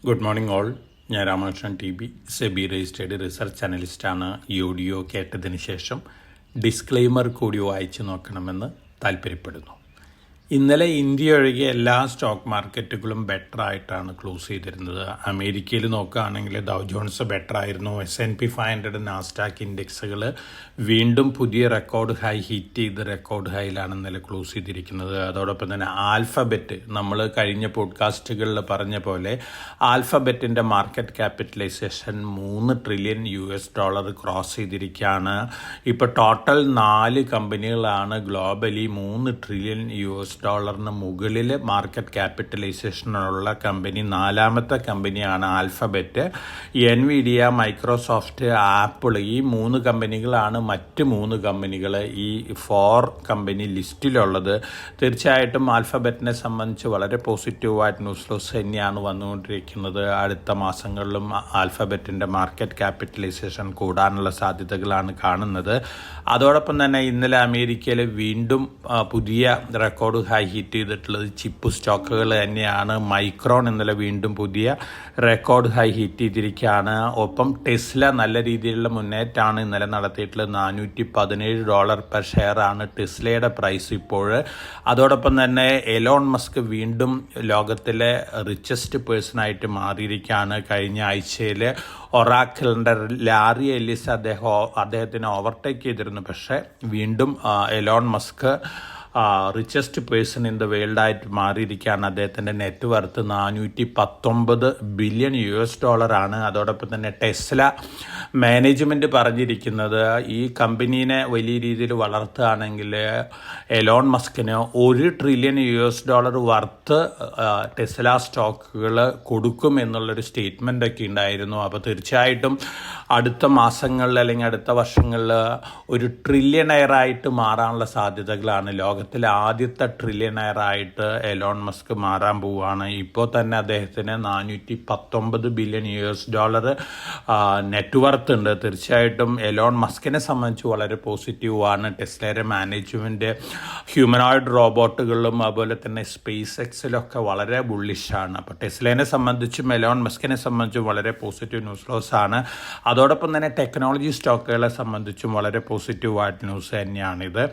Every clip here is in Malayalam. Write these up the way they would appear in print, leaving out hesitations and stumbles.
Good morning all. ഞാൻ Ramakrishnan TB, SEBI registered research അനലിസ്റ്റാണ്. ഈ ഓഡിയോ കേട്ടതിന് ശേഷം ഡിസ്ക്ലെയിമർ കൂടി വായിച്ചു നോക്കണമെന്ന് താല്പര്യപ്പെടുന്നു. ഇന്നലെ ഇന്ത്യ ഒഴികെ എല്ലാ സ്റ്റോക്ക് മാർക്കറ്റുകളും ബെറ്റർ ആയിട്ടാണ് ക്ലോസ് ചെയ്തിരുന്നത്. അമേരിക്കയിൽ നോക്കുകയാണെങ്കിൽ ഡൗ ജോൺസ് ബെറ്റർ ആയിരുന്നു. S&P 500 നാസ്ഡാക്ക് ഇൻഡെക്സുകൾ വീണ്ടും പുതിയ റെക്കോർഡ് ഹൈ ഹിറ്റ് ചെയ്ത് റെക്കോർഡ് ഹൈയിലാണ് ഇന്നലെ ക്ലോസ് ചെയ്തിരിക്കുന്നത്. അതോടൊപ്പം തന്നെ ആൽഫബെറ്റ്, നമ്മൾ കഴിഞ്ഞ പോഡ്കാസ്റ്റുകളിൽ പറഞ്ഞ പോലെ ആൽഫബെറ്റിൻ്റെ മാർക്കറ്റ് ക്യാപിറ്റലൈസേഷൻ $3 ട്രില്യൺ ക്രോസ് ചെയ്തിരിക്കുകയാണ്. ഇപ്പോൾ ടോട്ടൽ 4 കമ്പനികളാണ് ഗ്ലോബലി $3 ട്രില്യൺ മുകളിൽ മാർക്കറ്റ് ക്യാപിറ്റലൈസേഷനുള്ള കമ്പനി. 4ാമത്തെ കമ്പനിയാണ് ആൽഫബെറ്റ്. എൻവിഡിയ, മൈക്രോസോഫ്റ്റ്, ആപ്പിൾ, ഈ 3 കമ്പനികളാണ് മറ്റ് 3 കമ്പനികൾ ഈ 4 കമ്പനി ലിസ്റ്റിലുള്ളത്. തീർച്ചയായിട്ടും ആൽഫബെറ്റിനെ സംബന്ധിച്ച് വളരെ പോസിറ്റീവായിട്ട് ന്യൂസ് ഫ്ലോസ് തന്നെയാണ് വന്നുകൊണ്ടിരിക്കുന്നത്. അടുത്ത മാസങ്ങളിലും ആൽഫബെറ്റിൻ്റെ മാർക്കറ്റ് ക്യാപിറ്റലൈസേഷൻ കൂടാനുള്ള സാധ്യതകളാണ് കാണുന്നത്. അതോടൊപ്പം തന്നെ ഇന്നലെ അമേരിക്കയിൽ വീണ്ടും പുതിയ റെക്കോർഡ് ഹൈ ഹിറ്റ് ചെയ്തിട്ടുള്ളത് ചിപ്പ് സ്റ്റോക്കുകൾ തന്നെയാണ്. മൈക്രോൺ ഇന്നലെ വീണ്ടും പുതിയ റെക്കോർഡ് ഹൈ ഹിറ്റ് ചെയ്തിരിക്കുകയാണ്. ഒപ്പം ടെസ്ല നല്ല രീതിയിലുള്ള മുന്നേറ്റമാണ് ഇന്നലെ നടത്തിയിട്ടുള്ളത്. $417 പെർ ഷെയറാണ് ടെസ്ലയുടെ പ്രൈസ് ഇപ്പോൾ. അതോടൊപ്പം തന്നെ എലോൺ മസ്ക് വീണ്ടും ലോകത്തിലെ റിച്ചസ്റ്റ് പേഴ്സണായിട്ട് മാറിയിരിക്കുകയാണ്. കഴിഞ്ഞ ആഴ്ചയിൽ ഒറാക്കിളിൻ്റെ ലാറി എല്ലിസ് അദ്ദേഹത്തിനെ ഓവർടേക്ക് ചെയ്തിരുന്നു. പക്ഷേ വീണ്ടും Elon Musk richest person in the വേൾഡായിട്ട് മാറിയിരിക്കുകയാണ്. അദ്ദേഹത്തിൻ്റെ നെറ്റ് വർത്ത് $419 ബില്യൺ ആണ്. അതോടൊപ്പം തന്നെ ടെസ്ല മാനേജ്മെൻറ്റ് പറഞ്ഞിരിക്കുന്നത് ഈ കമ്പനീനെ വലിയ രീതിയിൽ വളർത്തുകയാണെങ്കിൽ എലോൺ മസ്കിന് $1 ട്രില്യൺ വർത്ത് ടെസ്ല സ്റ്റോക്കുകൾ കൊടുക്കും എന്നുള്ളൊരു സ്റ്റേറ്റ്മെൻ്റൊക്കെ ഉണ്ടായിരുന്നു. അപ്പോൾ തീർച്ചയായിട്ടും അടുത്ത മാസങ്ങളിൽ അല്ലെങ്കിൽ അടുത്ത വർഷങ്ങളിൽ ഒരു ട്രില്യണയറായിട്ട് മാറാനുള്ള സാധ്യതകളാണ്. ലോകത്തിലെ ആദ്യത്തെ ട്രില്യണയറായിട്ട് എലോൺ മസ്ക് മാറാൻ പോവുകയാണ്. ഇപ്പോൾ തന്നെ അദ്ദേഹത്തിന് $419 ബില്യൺ നെറ്റ് വർത്ത് ഉണ്ട്. തീർച്ചയായിട്ടും എലോൺ മസ്കിനെ സംബന്ധിച്ച് വളരെ പോസിറ്റീവാണ്. ടെസ്ലയുടെ മാനേജ്മെൻറ്റ് ഹ്യൂമനോയിഡ് റോബോട്ടുകളിലും അതുപോലെ തന്നെ സ്പേസ് എക്സിലൊക്കെ വളരെ ബുള്ളിഷാണ്. അപ്പോൾ ടെസ്ലേനെ സംബന്ധിച്ചും എലോൺ മസ്കിനെ സംബന്ധിച്ചും വളരെ പോസിറ്റീവ് ന്യൂസ് ഫ്ലോസ് ആണ്. അതോടൊപ്പം തന്നെ ടെക്നോളജി സ്റ്റോക്കുകളെ സംബന്ധിച്ചും വളരെ പോസിറ്റീവായിട്ട് ന്യൂസ് തന്നെയാണിത്.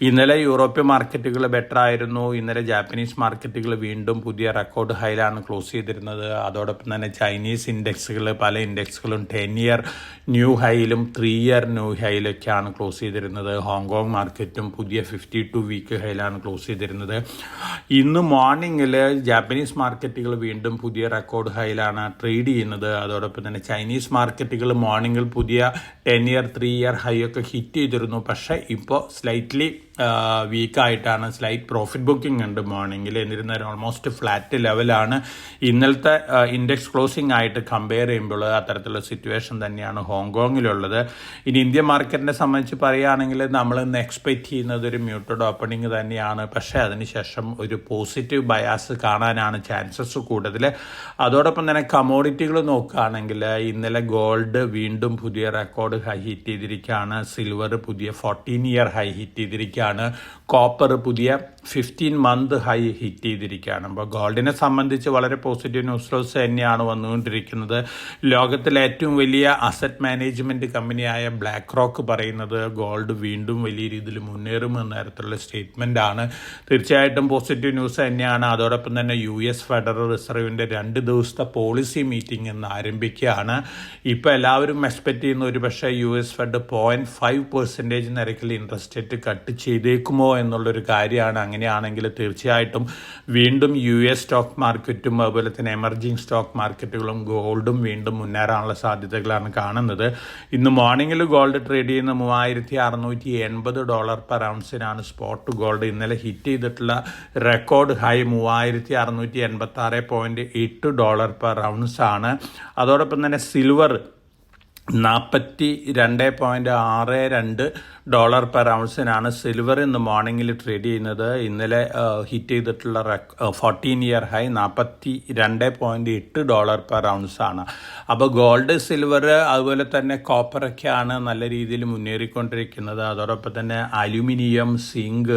ഇന്നലെ യൂറോപ്യൻ മാർക്കറ്റുകൾ ബെറ്റർ ആയിരുന്നു. ഇന്നലെ ജാപ്പനീസ് മാർക്കറ്റുകൾ വീണ്ടും പുതിയ റെക്കോർഡ് ഹൈയിലാണ് ക്ലോസ് ചെയ്തിരുന്നത്. അതോടൊപ്പം തന്നെ ചൈനീസ് ഇൻഡെക്സുകൾ, പല ഇൻഡെക്സുകളും 10 ഇയർ ന്യൂ ഹൈയിലും 3 ഇയർ ന്യൂ ഹൈയിലൊക്കെയാണ് ക്ലോസ് ചെയ്തിരുന്നത്. ഹോങ്കോങ് മാർക്കറ്റും പുതിയ 52 വീക്ക് ഹൈയിലാണ് ക്ലോസ് ചെയ്തിരുന്നത്. ഇന്ന് മോർണിംഗിൽ ജാപ്പനീസ് മാർക്കറ്റുകൾ വീണ്ടും പുതിയ റെക്കോർഡ് ഹൈയിലാണ് ട്രേഡ് ചെയ്യുന്നത്. അതോടൊപ്പം തന്നെ ചൈനീസ് മാർക്കറ്റുകൾ മോർണിംഗിൽ പുതിയ 10 ഇയർ 3 ഇയർ ഹൈ ഒക്കെ ഹിറ്റ് ചെയ്തിരുന്നു. പക്ഷേ ഇപ്പോൾ സ്ലൈറ്റ്ലി വീക്കായിട്ടാണ്. സ്ലൈറ്റ് പ്രോഫിറ്റ് ബുക്കിംഗ് ഉണ്ട് മോർണിംഗിൽ. എന്നിരുന്നാലും ഓൾമോസ്റ്റ് ഫ്ലാറ്റ് ലെവലാണ് ഇന്നലത്തെ ഇൻഡെക്സ് ക്ലോസിംഗ് ആയിട്ട് കമ്പയർ ചെയ്യുമ്പോൾ. അത്തരത്തിലുള്ള സിറ്റുവേഷൻ തന്നെയാണ് ഹോങ്കോങ്ങിലുള്ളത്. ഇനി ഇന്ത്യൻ മാർക്കറ്റിനെ സംബന്ധിച്ച് പറയുകയാണെങ്കിൽ നമ്മൾ ഇന്ന് എക്സ്പെക്റ്റ് ചെയ്യുന്നത് ഒരു മ്യൂട്ടഡ് ഓപ്പണിംഗ് തന്നെയാണ്. പക്ഷേ അതിനുശേഷം ഒരു പോസിറ്റീവ് ബയാസ് കാണാനാണ് ചാൻസസ് കൂടുതൽ. അതോടൊപ്പം തന്നെ കമോഡിറ്റികൾ നോക്കുകയാണെങ്കിൽ ഇന്നലെ ഗോൾഡ് വീണ്ടും പുതിയ റെക്കോർഡ് ഹൈ ഹിറ്റ് ചെയ്തിരിക്കുകയാണ്. സിൽവർ പുതിയ 14 ഇയർ ഹൈ ഹിറ്റ് ചെയ്തിരിക്കുകയാണ്. കോപ്പർ പുതിയ 15 മന്ത് ഹൈ ഹിറ്റ് ചെയ്തിരിക്കുകയാണ്. അപ്പോൾ ഗോൾഡിനെ സംബന്ധിച്ച് വളരെ പോസിറ്റീവ് ന്യൂസ് ഫ്ലോസ് തന്നെയാണ് വന്നുകൊണ്ടിരിക്കുന്നത്. ലോകത്തിലെ ഏറ്റവും വലിയ അസറ്റ് മാനേജ്മെൻറ്റ് കമ്പനിയായ ബ്ലാക്ക് റോക്ക് പറയുന്നത് ഗോൾഡ് വീണ്ടും വലിയ രീതിയിൽ മുന്നേറുമെന്ന തരത്തിലുള്ള സ്റ്റേറ്റ്മെൻറ്റാണ്. തീർച്ചയായിട്ടും പോസിറ്റീവ് ന്യൂസ് തന്നെയാണ്. അതോടൊപ്പം തന്നെ US ഫെഡറൽ റിസർവിൻ്റെ 2 ദിവസത്തെ പോളിസി മീറ്റിംഗ് ഇന്ന് ആരംഭിക്കുകയാണ്. ഇപ്പോൾ എല്ലാവരും എക്സ്പെക്റ്റ് ചെയ്യുന്ന ഒരു പക്ഷേ US ഫെഡ് 0.5% നിരക്കിൽ ഇൻട്രസ്റ്റ് റേറ്റ് കട്ട് ചെയ്തേക്കുമോ എന്നുള്ളൊരു കാര്യമാണ്. അങ്ങനെയാണെങ്കിൽ തീർച്ചയായിട്ടും വീണ്ടും US സ്റ്റോക്ക് മാർക്കറ്റും അതുപോലെ തന്നെ എമർജിങ് സ്റ്റോക്ക് മാർക്കറ്റുകളും ഗോൾഡും വീണ്ടും മുന്നേറാനുള്ള സാധ്യതകളാണ് കാണുന്നത്. ഇന്ന് മോർണിംഗിൽ ഗോൾഡ് ട്രേഡ് ചെയ്യുന്ന $3680 പെർ ഔൺസിനാണ് സ്പോട്ട് ഗോൾഡ്. ഇന്നലെ ഹിറ്റ് ചെയ്തിട്ടുള്ള റെക്കോർഡ് ഹൈ $3686.8 പെർ ഔൺസ് ആണ്. അതോടൊപ്പം തന്നെ സിൽവർ $42.62 ഡോളർ പെർ ഔൺസിനാണ് സിൽവർ ഇന്ന് മോർണിംഗിൽ ട്രേഡ് ചെയ്യുന്നത്. ഇന്നലെ ഹിറ്റ് ചെയ്തിട്ടുള്ള 14-year ഹൈ $42.8 പെർ ഔൺസാണ്. അപ്പോൾ ഗോൾഡ്, സിൽവർ അതുപോലെ തന്നെ കോപ്പറൊക്കെയാണ് നല്ല രീതിയിൽ മുന്നേറിക്കൊണ്ടിരിക്കുന്നത്. അതോടൊപ്പം തന്നെ അലുമിനിയം, സിങ്ക്,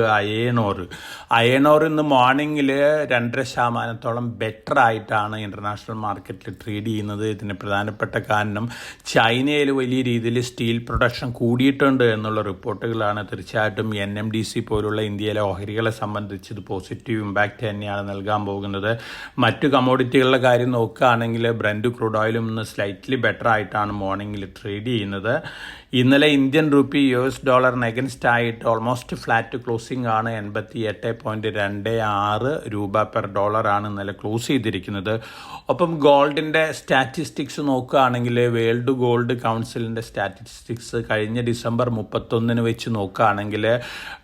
അയണോർ ഇന്ന് മോർണിംഗിൽ 2.5% ബെറ്റർ ആയിട്ടാണ് ഇൻ്റർനാഷണൽ മാർക്കറ്റിൽ ട്രേഡ് ചെയ്യുന്നത്. ഇതിന് പ്രധാനപ്പെട്ട കാരണം ചൈനയിൽ വലിയ രീതിയിൽ സ്റ്റീൽ പ്രൊഡക്ഷൻ കൂടിയിട്ടുണ്ട് എന്നുള്ള റിപ്പോർട്ടുകളാണ്. തീർച്ചയായിട്ടും NMDC പോലുള്ള ഇന്ത്യയിലെ ഓഹരികളെ സംബന്ധിച്ച് ഇത് പോസിറ്റീവ് ഇമ്പാക്റ്റ് തന്നെയാണ് നൽകാൻ പോകുന്നത്. മറ്റു കമ്മോഡിറ്റികളുടെ കാര്യം നോക്കുകയാണെങ്കിൽ ബ്രന്റ് ക്രൂഡ് ഓയിലും ഇന്ന് സ്ലൈറ്റ്ലി ബെറ്റർ ആയിട്ടാണ് മോർണിംഗിൽ ട്രേഡ് ചെയ്യുന്നത്. ഇന്നലെ ഇന്ത്യൻ റുപ്പി $USD അഗൻസ്റ്റ് ആയിട്ട് ഓൾമോസ്റ്റ് ഫ്ലാറ്റ് ക്ലോസിംഗ് ആണ്. 88.26 രൂപ പെർ ഡോളറാണ് ഇന്നലെ ക്ലോസ് ചെയ്തിരിക്കുന്നത്. ഒപ്പം ഗോൾഡിൻ്റെ സ്റ്റാറ്റിസ്റ്റിക്സ് നോക്കുകയാണെങ്കിൽ വേൾഡ് ഗോൾഡ് കൗൺസിലിൻ്റെ സ്റ്റാറ്റിസ്റ്റിക്സ് കഴിഞ്ഞ ഡിസംബർ 31 വെച്ച് നോക്കുകയാണെങ്കിൽ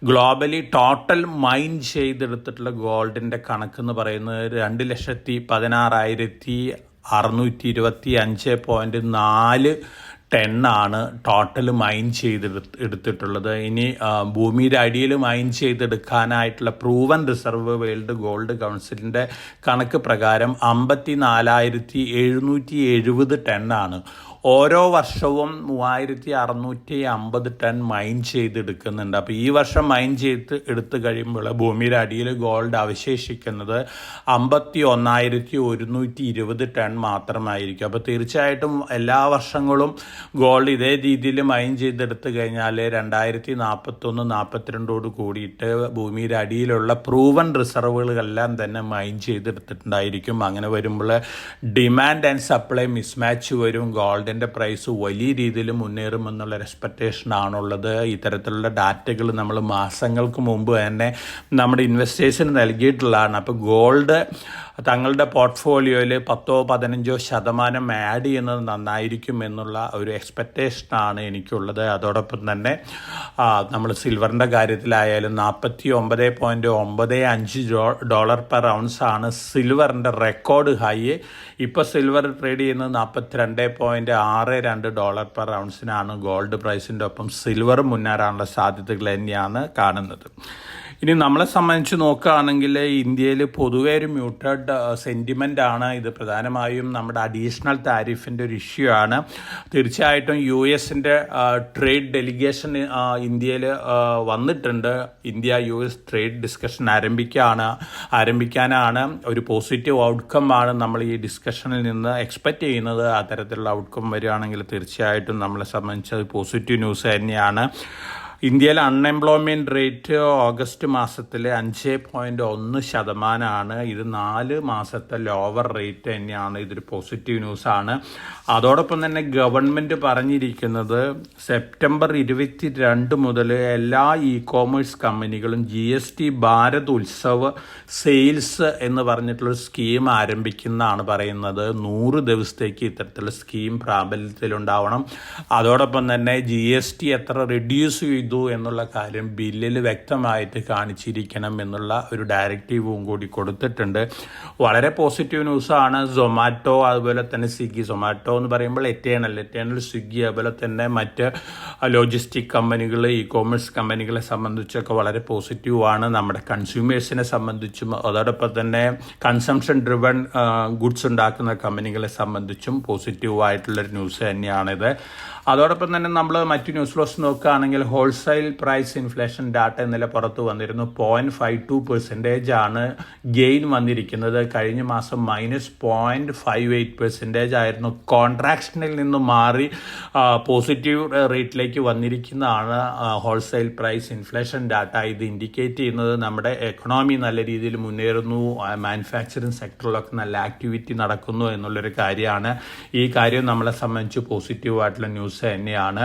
ഗ്ലോബലി ടോട്ടൽ മൈൻ ചെയ്തെടുത്തിട്ടുള്ള ഗോൾഡിൻ്റെ കണക്കെന്ന് പറയുന്നത് 2,16,625.4 ടണ്ണാണ് ടോട്ടൽ മൈൻ എടുത്തിട്ടുള്ളത്. ഇനി ഭൂമിയുടെ അടിയിൽ മൈൻ ചെയ്തെടുക്കാനായിട്ടുള്ള പ്രൂവൻ റിസർവ് വേൾഡ് ഗോൾഡ് കൗൺസിലിൻ്റെ കണക്ക് പ്രകാരം 54,770 ടണ്ണാണ്. ഓരോ വർഷവും 3,650 ടൺ മൈൻ ചെയ്തെടുക്കുന്നുണ്ട്. അപ്പോൾ ഈ വർഷം മൈൻ എടുത്തു കഴിയുമ്പോൾ ഭൂമിയുടെ അടിയിൽ ഗോൾഡ് അവശേഷിക്കുന്നത് 51,120 ടൺ മാത്രമായിരിക്കും. അപ്പോൾ തീർച്ചയായിട്ടും എല്ലാ വർഷങ്ങളും ഗോൾഡ് ഇതേ രീതിയിൽ മൈൻ ചെയ്തെടുത്തു കഴിഞ്ഞാൽ 2041-42 കൂടിയിട്ട് ഭൂമിയുടെ അടിയിലുള്ള പ്രൂവൻ റിസർവുകളെല്ലാം തന്നെ മൈൻ ചെയ്തെടുത്തിട്ടുണ്ടായിരിക്കും. അങ്ങനെ വരുമ്പോൾ ഡിമാൻഡ് ആൻഡ് സപ്ലൈ മിസ്മാച്ച് വരും. ഗോൾഡ് പ്രൈസ് വലിയ രീതിയിൽ മുന്നേറുമെന്നുള്ളൊരു എക്സ്പെക്റ്റേഷനാണുള്ളത്. ഇത്തരത്തിലുള്ള ഡാറ്റകൾ നമ്മൾ മാസങ്ങൾക്ക് മുമ്പ് തന്നെ നമ്മുടെ ഇൻവെസ്റ്റേഴ്സിന് നൽകിയിട്ടുള്ളതാണ്. അപ്പോൾ ഗോൾഡ് തങ്ങളുടെ പോർട്ട്ഫോളിയോയിൽ 10-15% ആഡ് ചെയ്യുന്നത് നന്നായിരിക്കും എന്നുള്ള ഒരു എക്സ്പെക്റ്റേഷനാണ് എനിക്കുള്ളത്. അതോടൊപ്പം തന്നെ നമ്മൾ സിൽവറിൻ്റെ കാര്യത്തിലായാലും $49.95 പെർ ഔൺസാണ് സിൽവറിൻ്റെ റെക്കോർഡ് ഹൈ. ഇപ്പോൾ സിൽവർ ട്രേഡ് ചെയ്യുന്നത് $42.62 പെർ ഔൺസിനാണ്. ഗോൾഡ് പ്രൈസിൻ്റെ ഒപ്പം സിൽവർ മുന്നേറാനുള്ള സാധ്യതകൾ തന്നെയാണ് കാണുന്നത്. ഇനി നമ്മളെ സംബന്ധിച്ച് നോക്കുകയാണെങ്കിൽ ഇന്ത്യയിൽ പൊതുവേ ഒരു മ്യൂട്ടഡ് സെൻറ്റിമെൻ്റ് ആണ്. ഇത് പ്രധാനമായും നമ്മുടെ അഡീഷണൽ താരിഫിൻ്റെ ഒരു ഇഷ്യൂ ആണ്. തീർച്ചയായിട്ടും US-ൻ്റെ ട്രേഡ് ഡെലിഗേഷൻ ഇന്ത്യയിൽ വന്നിട്ടുണ്ട്. ഇന്ത്യ-US ട്രേഡ് ഡിസ്കഷൻ ആരംഭിക്കാനാണ്. ഒരു പോസിറ്റീവ് ഔട്ട്കം ആണ് നമ്മൾ ഈ ഡിസ്കഷനിൽ നിന്ന് എക്സ്പെക്റ്റ് ചെയ്യുന്നത്. അത്തരത്തിലുള്ള ഔട്ട്കം വരികയാണെങ്കിൽ തീർച്ചയായിട്ടും നമ്മളെ സംബന്ധിച്ച് അത് പോസിറ്റീവ് ന്യൂസ് തന്നെയാണ്. ഇന്ത്യയിലെ അൺഎംപ്ലോയ്മെൻറ്റ് റേറ്റ് ഓഗസ്റ്റ് മാസത്തിൽ 5.1%. ഇത് 4 മാസത്തെ ലോവർ റേറ്റ് തന്നെയാണ്. ഇതൊരു പോസിറ്റീവ് ന്യൂസാണ്. അതോടൊപ്പം തന്നെ ഗവൺമെൻറ് പറഞ്ഞിരിക്കുന്നത് സെപ്റ്റംബർ 22 മുതൽ എല്ലാ കോമേഴ്സ് കമ്പനികളും GST ഭാരത് ഉത്സവ് സെയിൽസ് എന്ന് പറഞ്ഞിട്ടുള്ളൊരു സ്കീം ആരംഭിക്കുന്നതാണ് പറയുന്നത്. 100 ദിവസത്തേക്ക് ഇത്തരത്തിലുള്ള സ്കീം പ്രാബല്യത്തിലുണ്ടാവണം. അതോടൊപ്പം തന്നെ GST എത്ര റെഡ്യൂസ് ചെയ്തു എന്നുള്ള കാര്യം ബില്ലിൽ വ്യക്തമായിട്ട് കാണിച്ചിരിക്കണം എന്നുള്ള ഒരു ഡയറക്റ്റീവും കൂടി കൊടുത്തിട്ടുണ്ട്. വളരെ പോസിറ്റീവ് ന്യൂസാണ്. സൊമാറ്റോ അതുപോലെ തന്നെ സ്വിഗ്ഗി, സൊമാറ്റോ എന്ന് പറയുമ്പോൾ എറ്റേണൽ, സ്വിഗ്ഗി അതുപോലെ തന്നെ മറ്റ് ലോജിസ്റ്റിക് കമ്പനികൾ, കോമേഴ്സ് കമ്പനികളെ സംബന്ധിച്ചൊക്കെ വളരെ പോസിറ്റീവാണ്. നമ്മുടെ കൺസ്യൂമേഴ്സിനെ സംബന്ധിച്ചും അതോടൊപ്പം തന്നെ കൺസംഷൻ ഡ്രിവൺ ഗുഡ്സ് ഉണ്ടാക്കുന്ന കമ്പനികളെ സംബന്ധിച്ചും പോസിറ്റീവായിട്ടുള്ളൊരു ന്യൂസ് തന്നെയാണിത്. അതോടൊപ്പം തന്നെ നമ്മൾ മറ്റു ന്യൂസ് ഫ്ലോസ് നോക്കുകയാണെങ്കിൽ ഹോൾസെയിൽ പ്രൈസ് ഇൻഫ്ലേഷൻ ഡാറ്റ ഇന്നലെ പുറത്ത് വന്നിരുന്നു. 0.52% ആണ് ഗെയിൻ വന്നിരിക്കുന്നത്. കഴിഞ്ഞ മാസം -0.58% ആയിരുന്നു. കോൺട്രാക്ഷനിൽ നിന്ന് മാറി പോസിറ്റീവ് റേറ്റിലേക്ക് വന്നിരിക്കുന്നതാണ് ഹോൾസെയിൽ പ്രൈസ് ഇൻഫ്ലേഷൻ ഡാറ്റ. ഇത് ഇൻഡിക്കേറ്റ് ചെയ്യുന്നത് നമ്മുടെ എക്കണോമി നല്ല രീതിയിൽ മുന്നേറുന്നു, മാനുഫാക്ചറിങ് സെക്ടറിലൊക്കെ നല്ല ആക്ടിവിറ്റി നടക്കുന്നു എന്നുള്ളൊരു കാര്യമാണ്. ഈ കാര്യം നമ്മളെ സംബന്ധിച്ച് പോസിറ്റീവായിട്ടുള്ള ന്യൂസ് തന്നെയാണ്.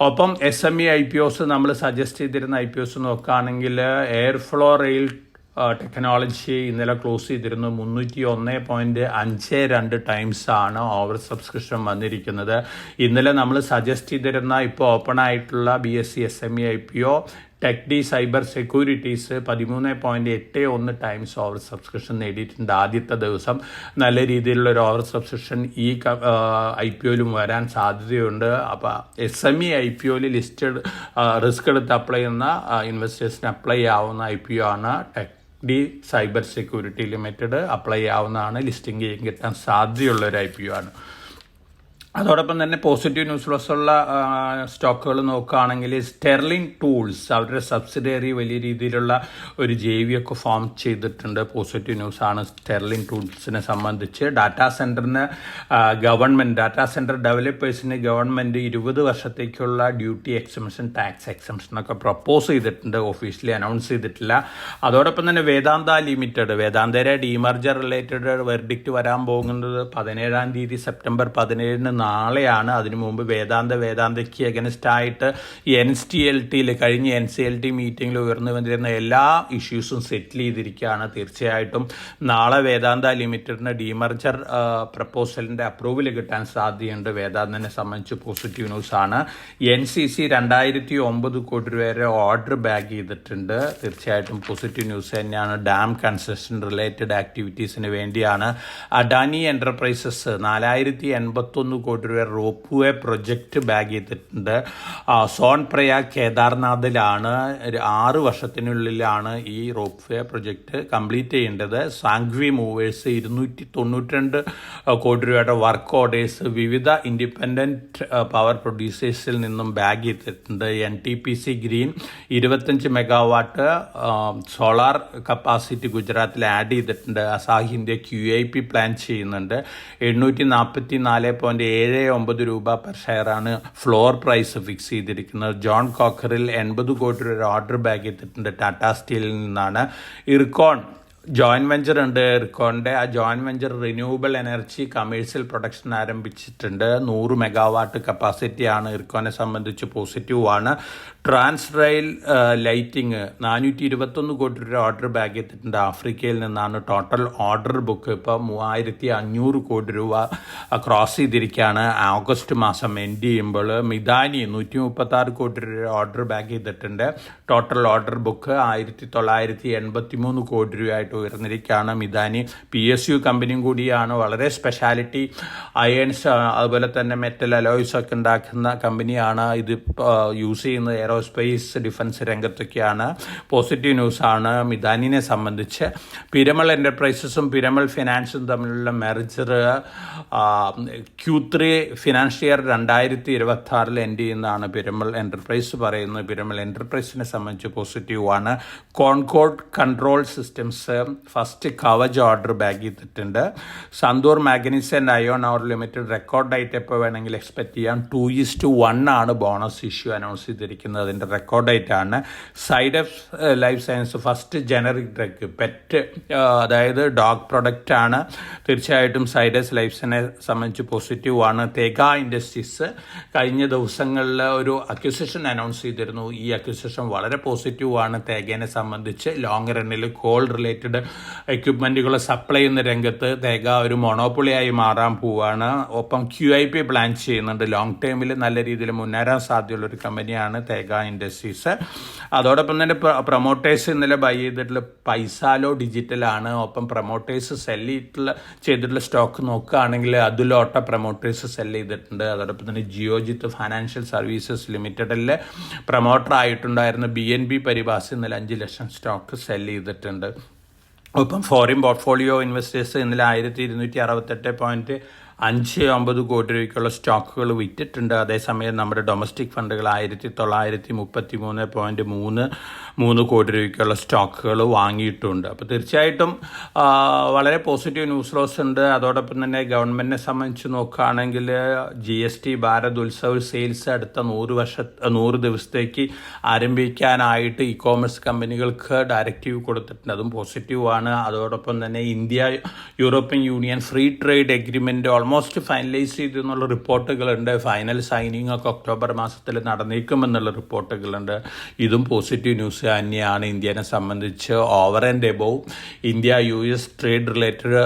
ഒപ്പം SME IPOs നമ്മൾ സജസ്റ്റ് ചെയ്തിരുന്ന IPOs നോക്കുകയാണെങ്കിൽ എയർഫ്ലോ റെയിൽ ടെക്നോളജി ഇന്നലെ ക്ലോസ് ചെയ്തിരുന്നു. 301.52 ടൈംസ് ആണ് ഓവർ സബ്സ്ക്രിപ്ഷൻ വന്നിരിക്കുന്നത്. ഇന്നലെ നമ്മൾ സജസ്റ്റ് ചെയ്തിരുന്ന ഇപ്പോൾ ഓപ്പൺ ആയിട്ടുള്ള BSE SME IPO tech D cyber securities 13.81 times over subscription നേടിയിട്ടുണ്ട്. ആദ്യത്തെ ദിവസം നല്ല രീതിയിലുള്ളൊരു ഓവർ സബ്സ്ക്രിപ്ഷൻ ഈ IPOയിലും വരാൻ സാധ്യതയുണ്ട്. അപ്പോൾ SME IPOയിൽ ലിസ്റ്റഡ് റിസ്ക് എടുത്ത് അപ്ലൈ ചെയ്യുന്ന ഇൻവെസ്റ്റേഴ്സിന് അപ്ലൈ ആവുന്ന IPO ആണ് tech D cyber security limited. Apply ആവുന്നതാണ്, ലിസ്റ്റിംഗ് കിട്ടാൻ സാധ്യതയുള്ളൊരു IPO ആണ്. അതോടൊപ്പം തന്നെ പോസിറ്റീവ് ന്യൂസ് പ്ലസുള്ള സ്റ്റോക്കുകൾ നോക്കുകയാണെങ്കിൽ സ്റ്റെർലിംഗ് ടൂൾസ് അവരുടെ സബ്സിഡിയറി വലിയ രീതിയിലുള്ള ഒരു JV ഒക്കെ ഫോം ചെയ്തിട്ടുണ്ട്. പോസിറ്റീവ് ന്യൂസാണ് സ്റ്റെർലിംഗ് ടൂൾസിനെ സംബന്ധിച്ച്. ഡാറ്റാ സെൻറ്ററിന് ഡാറ്റാ സെൻറ്റർ ഡെവലപ്പേഴ്സിന് ഗവൺമെൻറ് 20 വർഷത്തേക്കുള്ള ഡ്യൂട്ടി എക്സംഷൻ, ടാക്സ് എക്സംഷനൊക്കെ പ്രപ്പോസ് ചെയ്തിട്ടുണ്ട്. ഒഫീഷ്യലി അനൗൺസ് ചെയ്തിട്ടില്ല. അതോടൊപ്പം തന്നെ വേദാന്തയുടെ ഡീമർജർ റിലേറ്റഡ് വെർഡിക്റ്റ് വരാൻ പോകുന്നത് 17-ാം തീയതി സെപ്റ്റംബർ 17-ന് നാളെയാണ്. അതിനു മുമ്പ് വേദാന്തയ്ക്ക് അഗൻസ്റ്റ് ആയിട്ട് NCLTയിൽ കഴിഞ്ഞ NCLT മീറ്റിംഗിൽ ഉയർന്നു വന്നിരുന്ന എല്ലാ ഇഷ്യൂസും സെറ്റിൽ ചെയ്തിരിക്കുകയാണ്. തീർച്ചയായിട്ടും നാളെ വേദാന്ത ലിമിറ്റഡിന് ഡീമർജർ പ്രപ്പോസലിൻ്റെ അപ്രൂവൽ കിട്ടാൻ സാധ്യതയുണ്ട്. വേദാന്തനെ സംബന്ധിച്ച് പോസിറ്റീവ് ന്യൂസാണ്. NCC 2009 കോടി രൂപ വരെ ഓർഡർ ബാഗ് ചെയ്തിട്ടുണ്ട്. തീർച്ചയായിട്ടും പോസിറ്റീവ് ന്യൂസ് തന്നെയാണ്. ഡാം കൺസ്ട്രക്ഷൻ റിലേറ്റഡ് ആക്ടിവിറ്റീസിന് വേണ്ടിയാണ്. അഡാനി എൻ്റർപ്രൈസസ് 4081 കോടി രൂപ റോപ്പ് വേ പ്രൊജക്റ്റ് ബാഗ് ചെയ്തിട്ടുണ്ട്. സോൺ പ്രയാഗ് കേദാർനാഥിലാണ്. 6 വർഷത്തിനുള്ളിലാണ് ഈ റോപ്പ് വേ പ്രൊജക്റ്റ് കംപ്ലീറ്റ് ചെയ്യേണ്ടത്. സാങ്വി മൂവേഴ്സ് 292 കോടി രൂപയുടെ വർക്ക് ഓർഡേഴ്സ് വിവിധ ഇൻഡിപെൻഡൻറ്റ് പവർ പ്രൊഡ്യൂസേഴ്സിൽ നിന്നും ബാഗ് ചെയ്തിട്ടുണ്ട്. NTPC green 25 megawatt solar capacity ഗുജറാത്തിൽ ആഡ് ചെയ്തിട്ടുണ്ട്. അസാഹി ഇന്ത്യ QIP പ്ലാൻ ചെയ്യുന്നുണ്ട്. 844.79 രൂപ പെർ ഷെയറാണ് ഫ്ലോർ പ്രൈസ് ഫിക്സ് ചെയ്തിരിക്കുന്നത്. ജോൺ കോക്കറിൽ 80 കോടി രൂപ ഓർഡർ ബാഗ് ചെയ്തിട്ടുണ്ട് ടാറ്റാ സ്റ്റീലിൽ നിന്നാണ്. ഇർക്കോൺ ജോയിൻറ്റ് വെഞ്ചർ ഉണ്ട് ഇർക്കോണിൻ്റെ. ആ joint venture renewable energy commercial production ആരംഭിച്ചിട്ടുണ്ട്. 100 മെഗാവാട്ട് കപ്പാസിറ്റിയാണ്. ഇർക്കോനെ സംബന്ധിച്ച് പോസിറ്റീവാണ്. ട്രാൻസ് റെയിൽ ലൈറ്റിംഗ് 421 കോടി രൂപ ഓർഡർ ബാഗ് ചെയ്തിട്ടുണ്ട്. ആഫ്രിക്കയിൽ നിന്നാണ്. ടോട്ടൽ ഓർഡർ ബുക്ക് ഇപ്പോൾ 3500 കോടി രൂപ ക്രോസ് ചെയ്തിരിക്കുകയാണ്. ഓഗസ്റ്റ് മാസം എൻഡ് ചെയ്യുമ്പോൾ മിതാനി 136 കോടി രൂപ ഓർഡർ ബാഗ് ചെയ്തിട്ടുണ്ട്. ടോട്ടൽ ഓർഡർ ബുക്ക് 1983 കോടി രൂപയായിട്ട് ഉയർന്നിരിക്കുകയാണ്. മിതാനി PSU കമ്പനിയും കൂടിയാണ്. വളരെ സ്പെഷ്യാലിറ്റി അയൺസ് അതുപോലെ തന്നെ മെറ്റൽ അലോയ്സ് ഒക്കെ ഉണ്ടാക്കുന്ന കമ്പനിയാണ്. ഇത് യൂസ് ചെയ്യുന്നത് എയറോസ്പേസ് ഡിഫൻസ് രംഗത്തൊക്കെയാണ്. പോസിറ്റീവ് ന്യൂസാണ് മിതാനിനെ സംബന്ധിച്ച്. പിരമൽ എൻ്റർപ്രൈസസും പിരമൽ ഫിനാൻസും തമ്മിലുള്ള merger Q3 financial year 2026 end ചെയ്യുന്നതാണ് പിരമൽ എൻ്റർപ്രൈസ് പറയുന്നത്. പിരമൽ എൻ്റർപ്രൈസിനെ സംബന്ധിച്ച് പോസിറ്റീവാണ്. Concord control systems first Kavach order bag ചെയ്തിട്ടുണ്ട്. Sandur manganese and iron ore limited റെക്കോർഡായിട്ട് എപ്പോൾ വേണമെങ്കിൽ എക്സ്പെക്ട് ചെയ്യാം. 2:1 ആണ് ബോണസ് ഇഷ്യൂ അനൗൺസ് ചെയ്തിരിക്കുന്നത്. അതിൻ്റെ റെക്കോർഡായിട്ടാണ്. Zydus life science first generic drug pet അതായത് ഡോഗ് പ്രൊഡക്റ്റ് ആണ്. തീർച്ചയായിട്ടും സൈഡസ് ലൈഫ്സിനെ സംബന്ധിച്ച് പോസിറ്റീവാണ്. തേഗ ഇൻഡസ്ട്രീസ് കഴിഞ്ഞ ദിവസങ്ങളിൽ ഒരു അക്വിസിഷൻ അനൗൺസ് ചെയ്തിരുന്നു. ഈ അക്വിസിഷൻ വളരെ പോസിറ്റീവാണ്. തേഗേനെ സംബന്ധിച്ച് ലോങ് റണ്ണിൽ കോൾ റിലേറ്റഡ് എക്യുപ്മെൻറ്റുകൾ സപ്ലൈ ചെയ്യുന്ന രംഗത്ത് തേഗ ഒരു മൊണോപ്പൊളിയായി മാറാൻ പോവുകയാണ്. ഒപ്പം QIP പ്ലാൻ ചെയ്യുന്നുണ്ട്. ലോങ് ടേമിൽ നല്ല രീതിയിൽ മുന്നേറാൻ സാധ്യതയുള്ളൊരു കമ്പനിയാണ് തേഗ ഇൻഡസ്ട്രീസ്. അതോടൊപ്പം തന്നെ പ്രൊമോട്ടേഴ്സ് ഇന്നലെ ബൈ ചെയ്തിട്ടുള്ള പൈസാലോ ഡിജിറ്റലാണ്. ഒപ്പം പ്രൊമോട്ടേഴ്സ് ചെയ്തിട്ടുള്ള സ്റ്റോക്ക് നോക്കുകയാണെങ്കിൽ അതുലോട്ട പ്രൊമോട്ടേഴ്സ് സെല് ചെയ്തിട്ടുണ്ട്. അതോടൊപ്പം തന്നെ ജിയോജിത്ത് ഫൈനാൻഷ്യൽ സർവീസസ് ലിമിറ്റഡിൽ പ്രൊമോട്ടർ ആയിട്ടുണ്ടായിരുന്ന BNB പരിവാസ് ഇന്നലെ 5 ലക്ഷം സ്റ്റോക്ക് സെല് ചെയ്തിട്ടുണ്ട്. ഒപ്പം ഫോറിൻ പോർട്ട്ഫോളിയോ ഇൻവെസ്റ്റേഴ്സ് ഇന്നലെ 1228.59 കോടി രൂപയ്ക്കുള്ള സ്റ്റോക്കുകൾ വിറ്റിട്ടുണ്ട്. അതേസമയം നമ്മുടെ ഡൊമസ്റ്റിക് ഫണ്ടുകൾ 1933.33 കോടി രൂപയ്ക്കുള്ള സ്റ്റോക്കുകൾ വാങ്ങിയിട്ടുണ്ട്. അപ്പോൾ തീർച്ചയായിട്ടും വളരെ പോസിറ്റീവ് ന്യൂസ് ഫ്ലോസ് ഉണ്ട്. അതോടൊപ്പം തന്നെ ഗവൺമെൻറ്റിനെ സംബന്ധിച്ച് നോക്കുകയാണെങ്കിൽ GST ഭാരത് ഉത്സവ് സെയിൽസ് അടുത്ത 100 ദിവസത്തേക്ക് ആരംഭിക്കാനായിട്ട് ഇ-കോമേഴ്സ് കമ്പനികൾക്ക് ഡയറക്റ്റീവ് കൊടുത്തിട്ടുണ്ട്. അതും പോസിറ്റീവാണ്. അതോടൊപ്പം തന്നെ India European union free trade agreement almost finalise ചെയ്തു എന്നുള്ള റിപ്പോർട്ടുകളുണ്ട്. ഫൈനൽ സൈനിങ് ഒക്കെ ഒക്ടോബർ മാസത്തിൽ നടന്നേക്കുമെന്നുള്ള റിപ്പോർട്ടുകളുണ്ട്. ഇതും പോസിറ്റീവ് ന്യൂസ് തന്നെയാണ് ഇന്ത്യനെ സംബന്ധിച്ച്. Over and above India US trade related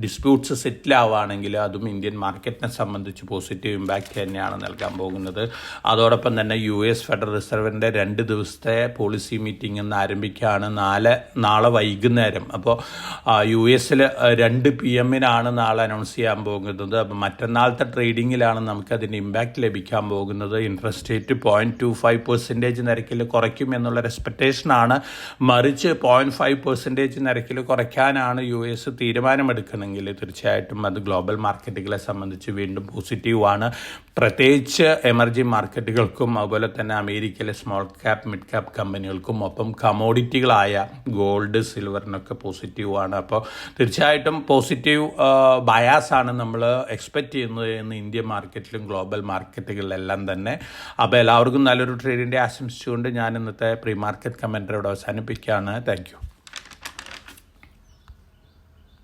disputes settle ആവുകയാണെങ്കിൽ അതും ഇന്ത്യൻ മാർക്കറ്റിനെ സംബന്ധിച്ച് പോസിറ്റീവ് ഇമ്പാക്റ്റ് തന്നെയാണ് നൽകാൻ പോകുന്നത്. അതോടൊപ്പം തന്നെ US ഫെഡറൽ റിസർവിൻ്റെ 2 ദിവസത്തെ പോളിസി മീറ്റിംഗ് ഇന്ന് ആരംഭിക്കുകയാണ്. നാളെ വൈകുന്നേരം. അപ്പോൾ US 2 PM നാളെ അനൗൺസ് ചെയ്യാൻ പോകുന്നത്. അപ്പോൾ മറ്റന്നാളത്തെ ട്രേഡിങ്ങിലാണ് നമുക്കതിൻ്റെ ഇമ്പാക്റ്റ് ലഭിക്കാൻ പോകുന്നത്. ഇൻട്രസ്റ്റ് റേറ്റ് 0.25% നിരക്കിൽ കുറയ്ക്കും എന്നുള്ള എക്സ്പെക്റ്റേഷനാണ്. മറിച്ച് 0.5% നിരക്കിൽ കുറയ്ക്കാനാണ് US തീരുമാനമെടുക്കണമെങ്കിൽ തീർച്ചയായിട്ടും അത് ഗ്ലോബൽ മാർക്കറ്റുകളെ സംബന്ധിച്ച് വീണ്ടും പോസിറ്റീവാണ്. പ്രത്യേകിച്ച് എമർജിംഗ് മാർക്കറ്റുകൾക്കും അതുപോലെ തന്നെ അമേരിക്കയിലെ സ്മോൾ ക്യാപ്പ് മിഡ് ക്യാപ്പ് കമ്പനികൾക്കും ഒപ്പം കമോഡിറ്റികളായ ഗോൾഡ് സിൽവറിനൊക്കെ പോസിറ്റീവാണ്. അപ്പോൾ തീർച്ചയായിട്ടും പോസിറ്റീവ് ബയാസാണ് നമ്മൾ എക്സ്പെക്റ്റ് ചെയ്യുന്നത് എന്ന് ഇന്ത്യൻ മാർക്കറ്റിലും ഗ്ലോബൽ മാർക്കറ്റുകളിലെല്ലാം തന്നെ. അപ്പോൾ എല്ലാവർക്കും നല്ലൊരു ട്രേഡിൻ്റെ ആശംസിച്ചുകൊണ്ട് ഞാൻ ഇന്നത്തെ പ്രീ മാർക്കറ്റ് കമൻറ്ററി ഇവിടെ അവസാനിപ്പിക്കുകയാണ്. Thank you.